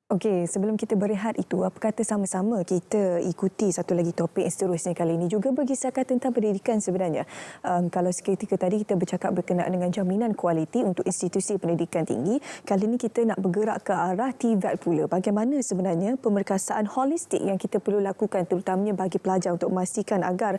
Okey, sebelum kita berehat itu, apa kata sama-sama kita ikuti satu lagi topik yang seterusnya kali ini juga berkisahkan tentang pendidikan sebenarnya. Kalau seketika tadi kita bercakap berkenaan dengan jaminan kualiti untuk institusi pendidikan tinggi, kali ini kita nak bergerak ke arah TVET pula. Bagaimana sebenarnya pemerkasaan holistik yang kita perlu lakukan terutamanya bagi pelajar untuk memastikan agar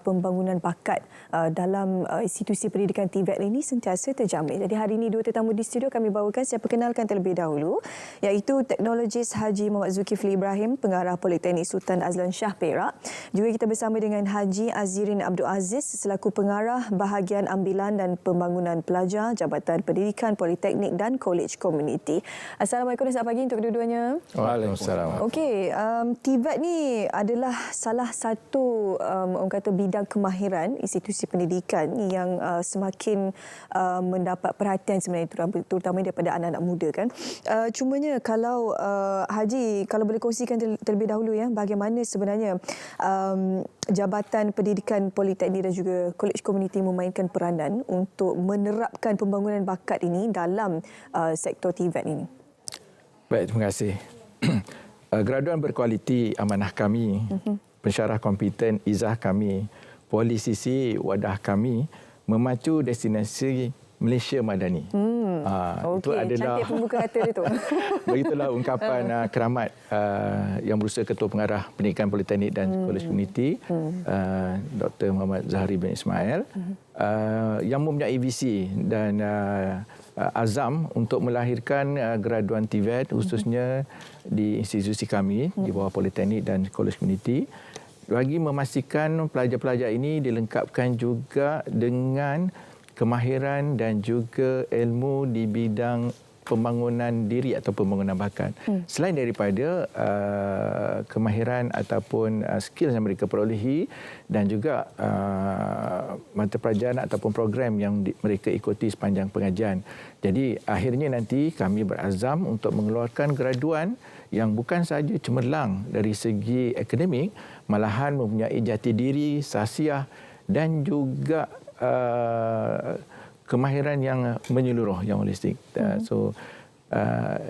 pembangunan bakat dalam institusi pendidikan TVET ini sentiasa terjamin. Jadi hari ini dua tetamu di studio kami bawakan, saya perkenalkan terlebih dahulu, iaitu Teknologis Haji Muhammad Zulkifli Ibrahim, Pengarah Politeknik Sultan Azlan Shah Perak. Juga kita bersama dengan Haji Azirin Abdul Aziz selaku Pengarah Bahagian Ambilan dan Pembangunan Pelajar Jabatan Pendidikan Politeknik dan College Community. Assalamualaikum dan selamat pagi untuk kedua-duanya. Waalaikumsalam. Okey, TVET ni adalah salah satu orang kata bidang kemahiran institusi pendidikan yang semakin mendapat perhatian sebenarnya terutama daripada anak-anak muda kan. Cumanya kalau Haji, kalau boleh kongsikan terlebih dahulu ya, bagaimana sebenarnya Jabatan Pendidikan Politeknik dan juga College Community memainkan peranan untuk menerapkan pembangunan bakat ini dalam sektor TVET ini. Baik, terima kasih. Graduan berkualiti amanah kami, pensyarah kompeten izah kami, polisi wadah kami memacu destinasi Malaysia Madani. Itu adalah cantik pembuka kata itu. Begitulah ungkapan keramat yang berusaha Ketua Pengarah Pendidikan Politeknik dan College Community, Dr. Muhammad Zahari bin Ismail, yang mempunyai visi dan azam untuk melahirkan graduan TVET khususnya di institusi kami di bawah Politeknik dan College Community, bagi memastikan pelajar-pelajar ini dilengkapkan juga dengan kemahiran dan juga ilmu di bidang pembangunan diri atau pembangunan bakat. Selain daripada kemahiran ataupun skill yang mereka perolehi dan juga mata pelajaran ataupun program yang mereka ikuti sepanjang pengajian. Jadi akhirnya nanti kami berazam untuk mengeluarkan graduan yang bukan sahaja cemerlang dari segi akademik, malahan mempunyai jati diri, sahsiah dan juga kemahiran yang menyeluruh, yang holistik.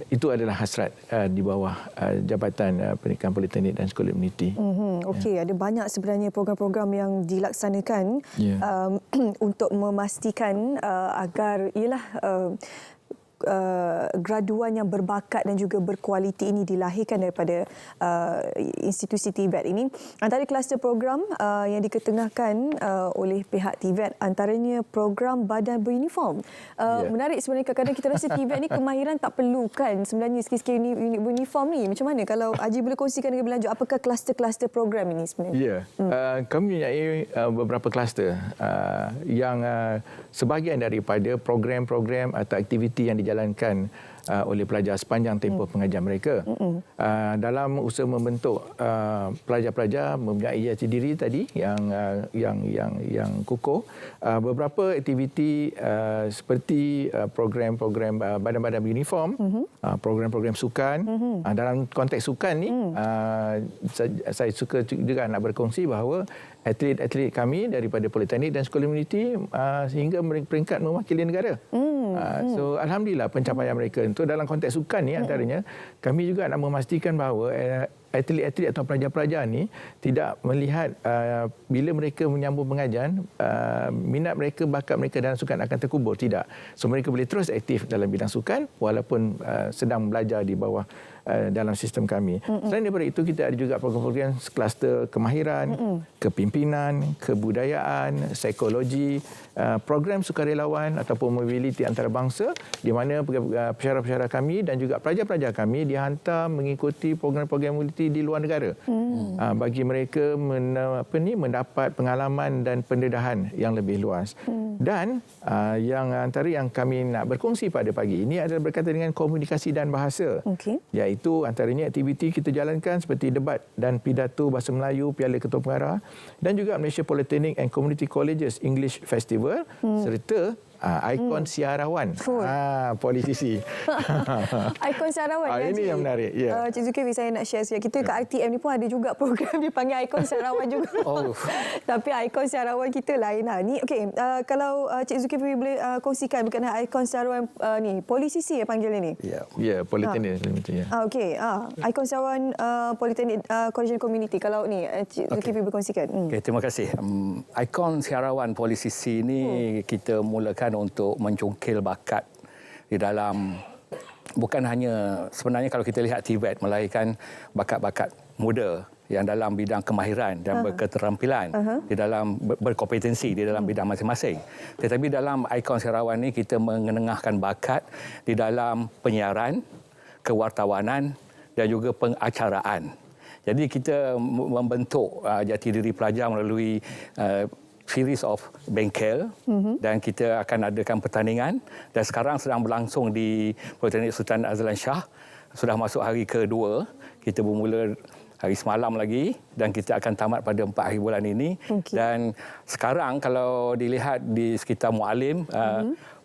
Itu adalah hasrat di bawah Jabatan Pendidikan Politeknik dan Sekolah Community. Okey, ada banyak sebenarnya program-program yang dilaksanakan untuk memastikan agar graduan yang berbakat dan juga berkualiti ini dilahirkan daripada institusi TVET ini. Antara kluster program yang diketengahkan oleh pihak TVET antaranya program badan beruniform. Menarik sebenarnya, kadang-kadang kita rasa TVET ni kemahiran tak perlu kan sebenarnya skill-skill unit beruniform ni. Macam mana kalau Haji boleh kongsikan dengan berlanjut apakah kluster-kluster program ini sebenarnya? Kami mempunyai beberapa kluster yang sebahagian daripada program-program atau aktiviti yang dijalankan oleh pelajar sepanjang tempoh pengajian mereka. Dalam usaha membentuk pelajar-pelajar mempunyai jati diri tadi yang kukuh, beberapa aktiviti seperti program-program badan-badan beruniform, program-program sukan. Dalam konteks sukan ni, saya suka juga nak berkongsi bahawa atlet-atlet kami daripada Politeknik dan Sekolah Community sehingga peringkat mewakili negara. So alhamdulillah pencapaian mereka. Untuk dalam konteks sukan ni antaranya kami juga nak memastikan bahawa atlet-atlet atau pelajar-pelajar ni tidak melihat bila mereka menyambung pengajian minat mereka, bakat mereka dalam sukan akan terkubur. Tidak. So mereka boleh terus aktif dalam bidang sukan walaupun sedang belajar di bawah dalam sistem kami. Selain daripada itu, kita ada juga program-program kluster kemahiran, kepimpinan, kebudayaan, psikologi, program sukarelawan ataupun mobiliti antarabangsa di mana pensyarah-pensyarah kami dan juga pelajar-pelajar kami dihantar mengikuti program-program mobiliti di luar negara. Bagi mereka mendapat pengalaman dan pendedahan yang lebih luas. Dan yang antara yang kami nak berkongsi pada pagi ini adalah berkaitan dengan komunikasi dan bahasa. Iaitu antaranya aktiviti kita jalankan seperti debat dan pidato bahasa Melayu Piala Ketua Pengarah dan juga Malaysia Polytechnic and Community Colleges English Festival serta Ikon siarawan. Politisi. Ikon siarawan. Ini yang menarik. Yeah. Cik Zulkifli, saya nak share sikit. Kita kat RTM ni pun ada juga program dipanggil Ikon Siarawan juga. Tapi ikon siarawan kita lain lah. Ni okey, kalau Cik Zulkifli boleh kongsikan berkenaan ikon siarawan ni, politisi ya panggil ni. Ya, politeknik. Okey, ikon siarawan Politeknik College Community. Kalau ni Cik Zulkifli berkongsikan. Okay, terima kasih. Ikon siarawan politisi ni kita mulakan untuk mencungkil bakat di dalam, bukan hanya sebenarnya kalau kita lihat TVET melahirkan bakat-bakat muda yang dalam bidang kemahiran dan berketerampilan di dalam berkompetensi di dalam bidang masing-masing. Tetapi dalam ikon siarawan ni kita mengenengahkan bakat di dalam penyiaran, kewartawanan dan juga pengacaraan. Jadi kita membentuk jati diri pelajar melalui series of bengkel dan kita akan adakan pertandingan dan sekarang sedang berlangsung di Politeknik Sultan Azlan Shah. Sudah masuk hari kedua. Kita bermula hari semalam lagi dan kita akan tamat pada 4 hari bulan ini. Dan sekarang kalau dilihat di sekitar Mualim,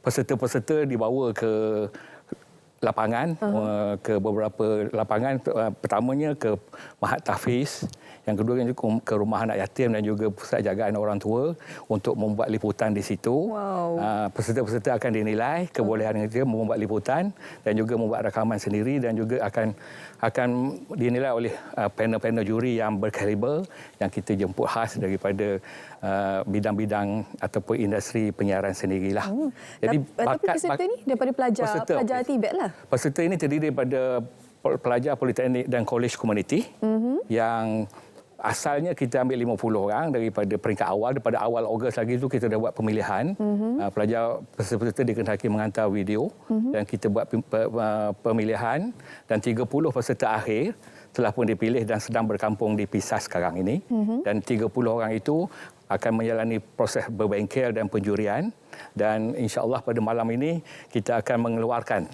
peserta-peserta dibawa ke lapangan, ke beberapa lapangan. Pertamanya ke Mahat Tahfiz, yang kedua ke Rumah Anak Yatim dan juga Pusat Jagaan Orang Tua untuk membuat liputan di situ. Peserta-peserta akan dinilai kebolehan mereka membuat liputan dan juga membuat rakaman sendiri dan juga akan dinilai oleh panel-panel juri yang berkaliber yang kita jemput khas daripada bidang-bidang ataupun industri penyiaran sendirilah. Jadi tapi peserta ni daripada pelajar TVET lah. Peserta ini terdiri daripada pelajar politeknik dan college community yang asalnya kita ambil 50 orang daripada peringkat awal. Daripada awal Ogos lagi itu kita dah buat pemilihan. Pelajar peserta dikehendaki menghantar video dan kita buat pemilihan dan 30 peserta akhir telah pun dipilih dan sedang berkampung di Pisah sekarang ini. Dan 30 orang itu akan menjalani proses berbengkel dan penjurian dan insya-Allah pada malam ini kita akan mengeluarkan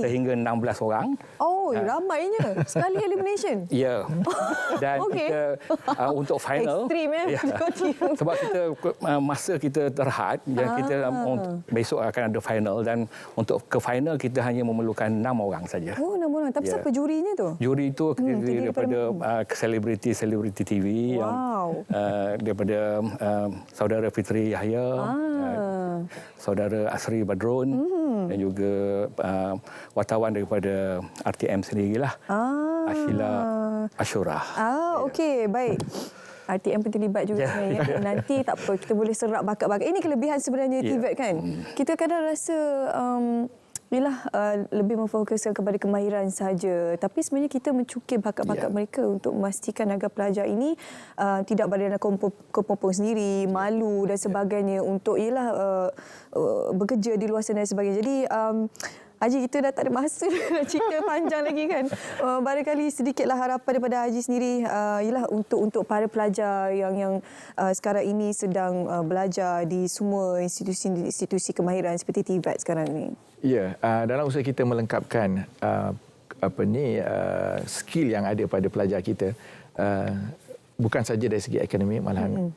sehingga 16 orang. Ramainya. Sekali elimination. Ya. Dan kita untuk final. Ekstrim ya. Sebab kita masa kita terhad dan kita besok akan ada final dan untuk ke final kita hanya memerlukan 6 orang saja. 6 orang. Tapi siapa jurinya tu? Juri itu terdiri daripada selebriti TV yang daripada saudara Fitri Yahya, saudara Asri Badrun dan juga wartawan daripada RTM sendirilah, Ashila Ashura. Okey, baik. RTM pun terlibat juga sebenarnya. Nanti tak apa, kita boleh serap bakat-bakat. Ini kelebihan sebenarnya TVET kan. Kita kadang rasa lebih memfokuskan kepada kemahiran saja, tapi sebenarnya kita mencukir bakat-bakat mereka untuk memastikan agar pelajar ini tidak berada dalam kepompong sendiri, malu dan sebagainya untuk bekerja di luar sana dan sebagainya. Jadi Haji, kita dah tak ada masa nak cerita panjang lagi kan. Barangkali sedikitlah harapan daripada Haji sendiri untuk para pelajar yang sekarang ini sedang belajar di semua institusi kemahiran seperti TVET sekarang ini. Ya, dalam usaha kita melengkapkan skill yang ada pada pelajar kita, bukan saja dari segi akademik,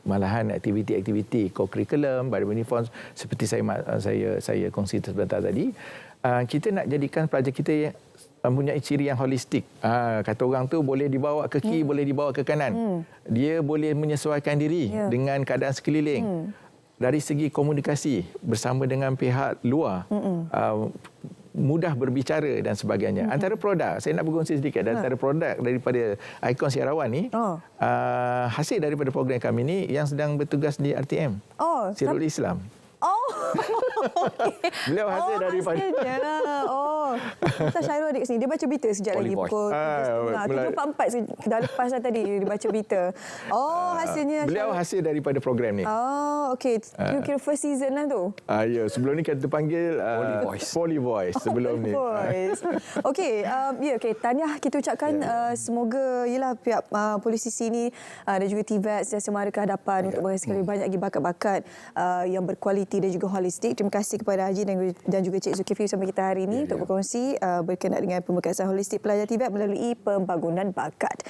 malahan aktiviti-aktiviti co-curriculum, uniform seperti saya kongsi sebentar tadi. Kita nak jadikan pelajar kita yang mempunyai ciri yang holistik. Kata orang tu boleh dibawa ke kiri, boleh dibawa ke kanan. Dia boleh menyesuaikan diri dengan keadaan sekeliling. Dari segi komunikasi bersama dengan pihak luar, mudah berbicara dan sebagainya. Antara produk, saya nak berkongsi sedikit antara produk daripada Ikon Siarawan ni, hasil daripada program kami ni yang sedang bertugas di RTM, Sirul Islam. Beliau hasil daripada Syairul adik sini, dia baca berita sekejap lagi pukul 7.44 dah lepas tadi dia baca berita. Hasilnya beliau hasil daripada program ni. Okey, you kira first season lah tu. Ya, sebelum ni kita panggil Poly Voice sebelum ni. Okey, tahniah kita ucapkan semoga pihak politisi ni dan juga TVET sentiasa mara ke hadapan untuk menghasilkan banyak lagi bakat-bakat yang berkualiti dan juga holistik. Terima kasih kepada Haji dan juga Cik Zulkifli sampai kita hari ini untuk berkongsi berkenaan dengan pembekasan holistik pelajar TVET melalui pembangunan bakat.